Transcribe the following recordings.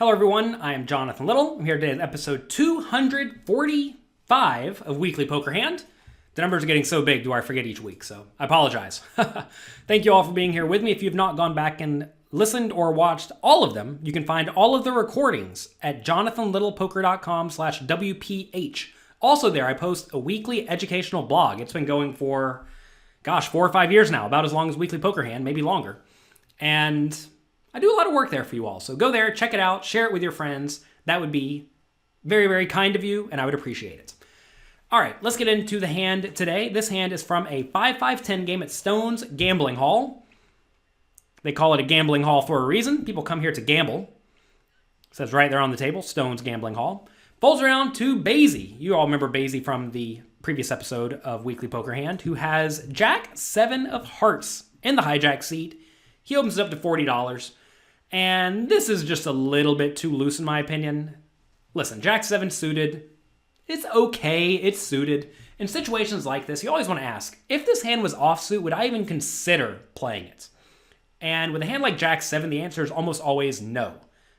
Hello everyone, I am Jonathan Little. I'm here today at episode 245 of Weekly Poker Hand. The numbers are getting so big, do I forget each week, so I apologize. Thank you all for being here with me. If you've not gone back and listened or watched all of them, you can find all of the recordings at jonathanlittlepoker.com/WPH. Also there, I post a weekly educational blog. It's been going for, 4 or 5 years now, about as long as Weekly Poker Hand, maybe longer. And I do a lot of work there for you all. So go there, check it out, share it with your friends. That would be very, very kind of you, and I would appreciate it. All right, let's get into the hand today. This hand is from a 5-5-10 game at Stone's Gambling Hall. They call it a gambling hall for a reason. People come here to gamble. It says right there on the table, Stone's Gambling Hall. Folds around to Basie. You all remember Basie from the previous episode of Weekly Poker Hand, who has Jack 7 of hearts in the hijack seat. He opens it up to $40. And this is just a little bit too loose in my opinion. Listen, Jack 7 suited, it's okay, it's suited. In situations like this, you always want to ask, if this hand was offsuit, would I even consider playing it? And with a hand like Jack 7, the answer is almost always no,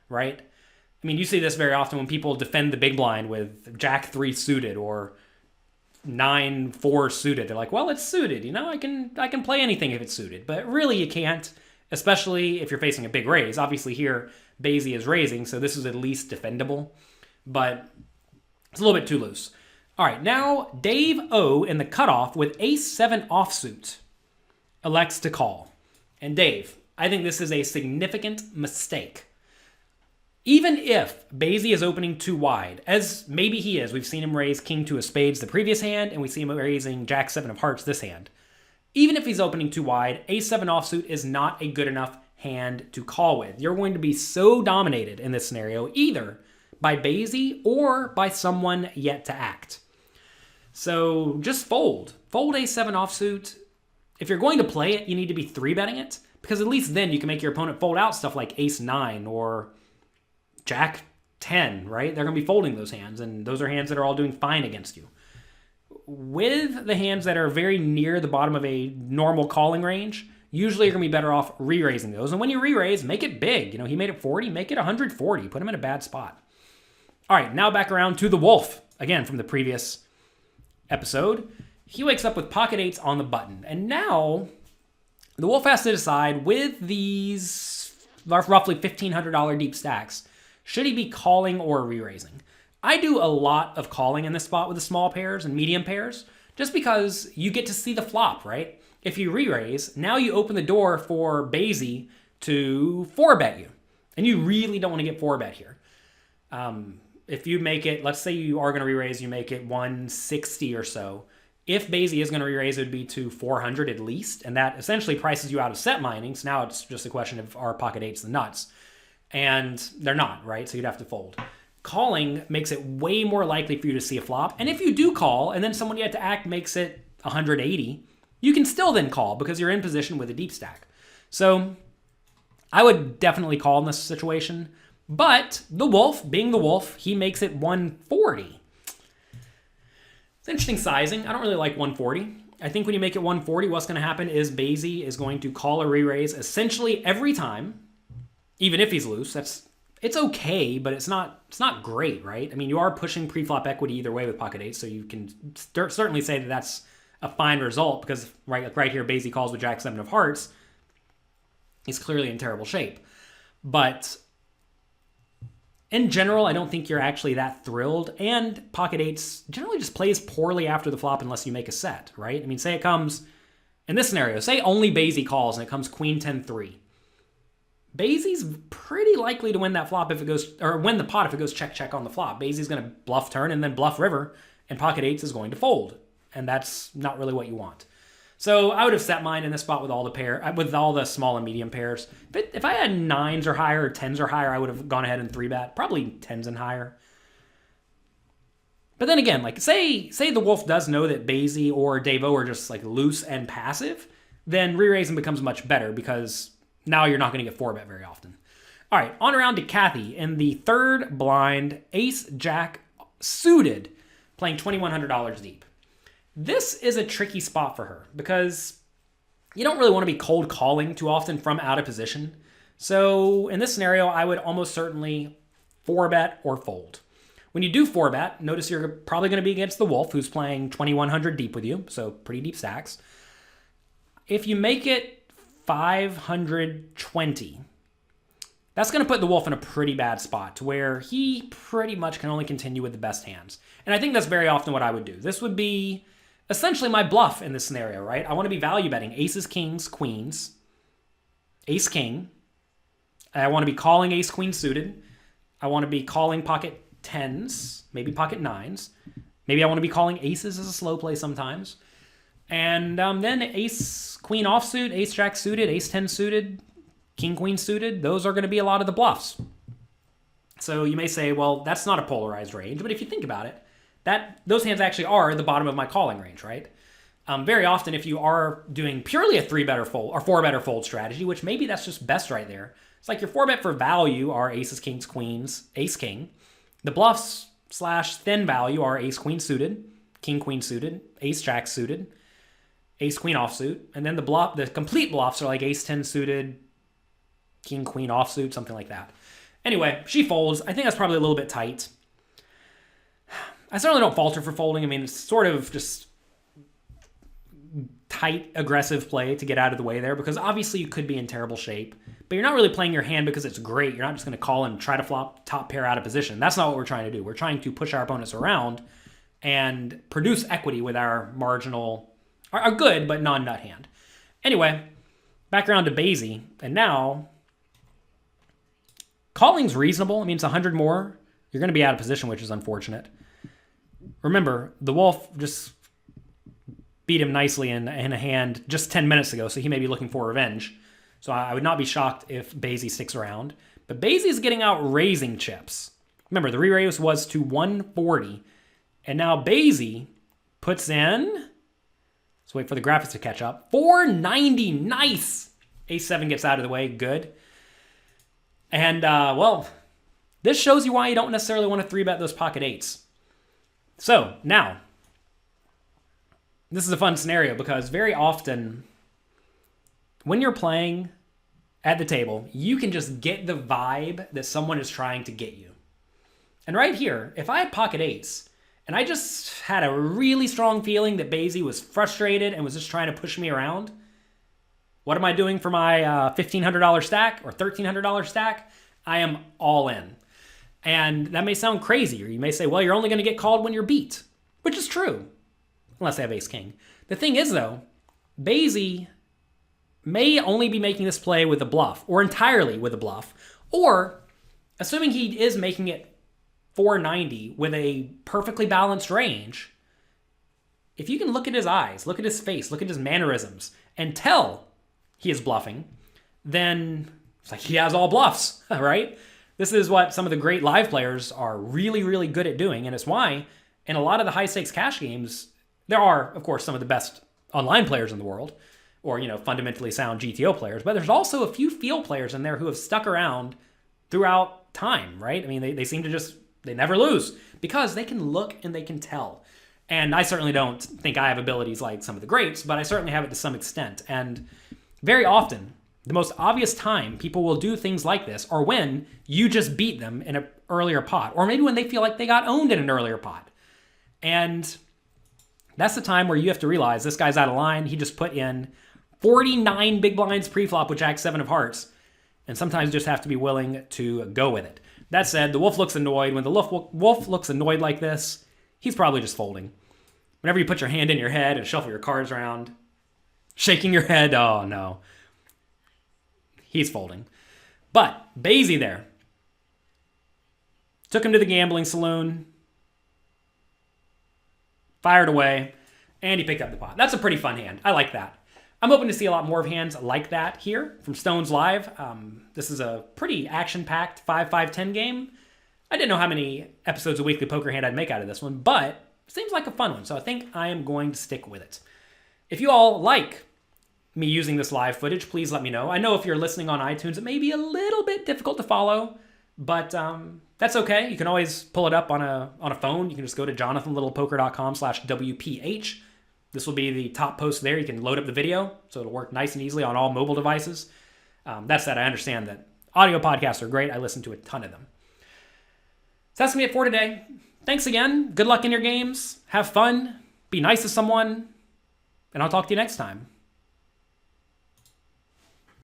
right? I mean, you see this very often when people defend the big blind with Jack 3 suited or 9-4 suited. They're like, well, it's suited, I can play anything if it's suited. But really you can't. Especially if you're facing a big raise. Obviously here, Basie is raising, so this is at least defendable. But it's a little bit too loose. All right, now Dave O in the cutoff with Ace-7 offsuit elects to call. And Dave, I think this is a significant mistake. Even if Basie is opening too wide, as maybe he is, we've seen him raise King 2 of spades the previous hand, and we see him raising Jack 7 of hearts this hand. Even if he's opening too wide, Ace-7 offsuit is not a good enough hand to call with. You're going to be so dominated in this scenario, either by Basie or by someone yet to act. So just fold. Fold Ace-7 offsuit. If you're going to play it, you need to be 3-betting it, because at least then you can make your opponent fold out stuff like Ace-9 or Jack 10, right? They're going to be folding those hands, and those are hands that are all doing fine against you. With the hands that are very near the bottom of a normal calling range, usually you're going to be better off re-raising those. And when you re-raise, make it big. He made it 40, make it 140. Put him in a bad spot. All right, now back around to the Wolf. Again, from the previous episode. He wakes up with pocket eights on the button. And now the Wolf has to decide with these roughly $1,500 deep stacks, should he be calling or re-raising? I do a lot of calling in this spot with the small pairs and medium pairs, just because you get to see the flop, right? If you re-raise, now you open the door for Basie to 4-bet you. And you really don't want to get 4-bet here. If you make it, let's say you are going to re-raise, you make it 160 or so. If Basie is going to re-raise, it would be to 400 at least. And that essentially prices you out of set mining. So now it's just a question of are pocket eights the nuts? And they're not, right? So you'd have to fold. Calling makes it way more likely for you to see a flop. And if you do call, and then someone yet to act makes it 180, you can still then call because you're in position with a deep stack. So I would definitely call in this situation. But the Wolf, being the Wolf, he makes it 140. It's interesting sizing. I don't really like 140. I think when you make it 140, what's going to happen is Basie is going to call a re-raise essentially every time, even if he's loose. It's okay, but it's not great, right? I mean, you are pushing pre-flop equity either way with pocket eights, so you can certainly say that that's a fine result because right here, Basie calls with Jack 7 of hearts. He's clearly in terrible shape. But in general, I don't think you're actually that thrilled, and pocket eights generally just plays poorly after the flop unless you make a set, right? I mean, say it comes, in this scenario, say only Basie calls and it comes Queen 10-3. Basie's pretty likely to win that flop if it goes, or win the pot if it goes check on the flop. Basie's going to bluff turn and then bluff river, and pocket eights is going to fold, and that's not really what you want. So I would have set mine in this spot with all the small and medium pairs. But if I had 9s or higher or 10s or higher, I would have gone ahead and 3-bet, probably 10s and higher. But then again, like say the Wolf does know that Basie or Dave-O are just like loose and passive, then re-raising becomes much better because now you're not going to get 4-bet very often. All right, on around to Cathy in the third blind, Ace-Jack suited, playing $2,100 deep. This is a tricky spot for her because you don't really want to be cold calling too often from out of position. So in this scenario, I would almost certainly 4-bet or fold. When you do 4-bet, notice you're probably going to be against the wolf, who's playing 2,100 deep with you, so pretty deep stacks. If you make it 520, that's going to put the wolf in a pretty bad spot to where he pretty much can only continue with the best hands. And I think that's very often what I would do. This would be essentially my bluff in this scenario, right? I want to be value betting aces, kings, queens, ace, king. I want to be calling ace, queen suited. I want to be calling pocket tens, maybe pocket nines. Maybe I want to be calling aces as a slow play sometimes. And then ace, queen offsuit, ace, jack suited, ace, 10 suited, king, queen suited. Those are going to be a lot of the bluffs. So you may say, well, that's not a polarized range. But if you think about it, those hands actually are the bottom of my calling range, right? Very often, if you are doing purely a 3-bet or fold or 4-bet or fold strategy, which maybe that's just best right there. It's like your 4-bet for value are aces, kings, queens, ace, king. The bluffs / thin value are ace, queen suited, king, queen suited, ace, jack suited, ace, queen offsuit. And then the complete bluffs are like ace, 10 suited, king, queen offsuit, something like that. Anyway, she folds. I think that's probably a little bit tight. I certainly don't falter for folding. I mean, it's sort of just tight, aggressive play to get out of the way there because obviously you could be in terrible shape, but you're not really playing your hand because it's great. You're not just going to call and try to flop top pair out of position. That's not what we're trying to do. We're trying to push our opponents around and produce equity with our good but non-nut hand. Anyway, back around to Basie, and now calling's reasonable. I mean, it's 100 more. You're going to be out of position, which is unfortunate. Remember, the wolf just beat him nicely in a hand just 10 minutes ago, so he may be looking for revenge. So I would not be shocked if Basie sticks around. But Basie's getting out raising chips. Remember, the re-raise was to 140. And now Basie puts in, let's wait for the graphics to catch up, 490. Nice! A7 gets out of the way. Good. And, well, this shows you why you don't necessarily want to 3-bet those pocket eights. So, now, this is a fun scenario because very often when you're playing at the table, you can just get the vibe that someone is trying to get you. And right here, if I had pocket eights and I just had a really strong feeling that Basie was frustrated and was just trying to push me around, what am I doing for my $1,500 stack or $1,300 stack? I am all in. And that may sound crazy, or you may say, well, you're only going to get called when you're beat, which is true, unless they have ace-king. The thing is, though, Basie may only be making this play with a bluff, or entirely with a bluff, or, assuming he is making it 490 with a perfectly balanced range, if you can look at his eyes, look at his face, look at his mannerisms, and tell he is bluffing, then it's like he has all bluffs, right? This is what some of the great live players are really, really good at doing, and it's why in a lot of the high-stakes cash games, there are, of course, some of the best online players in the world, or, fundamentally sound GTO players, but there's also a few field players in there who have stuck around throughout time, right? I mean, they seem to they never lose because they can look and they can tell. And I certainly don't think I have abilities like some of the greats, but I certainly have it to some extent. And very often, the most obvious time people will do things like this are when you just beat them in an earlier pot, or maybe when they feel like they got owned in an earlier pot. And that's the time where you have to realize this guy's out of line. He just put in 49 big blinds pre-flop with Jack 7 of hearts, and sometimes just have to be willing to go with it. That said, the wolf looks annoyed. When the wolf looks annoyed like this, he's probably just folding. Whenever you put your hand in your head and shuffle your cards around, shaking your head, oh no. He's folding. But Basie there. Took him to the gambling saloon. Fired away. And he picked up the pot. That's a pretty fun hand. I like that. I'm hoping to see a lot more of hands like that here from Stones Live. This is a pretty action-packed 5-5-10 game. I didn't know how many episodes of Weekly Poker Hand I'd make out of this one, but it seems like a fun one, so I think I am going to stick with it. If you all like me using this live footage, please let me know. I know if you're listening on iTunes, it may be a little bit difficult to follow, but that's okay. You can always pull it up on a phone. You can just go to jonathanlittlepoker.com/WPH. This will be the top post there. You can load up the video, so it'll work nice and easily on all mobile devices. That said, I understand that audio podcasts are great. I listen to a ton of them. So that's going to be it for today. Thanks again. Good luck in your games. Have fun. Be nice to someone. And I'll talk to you next time.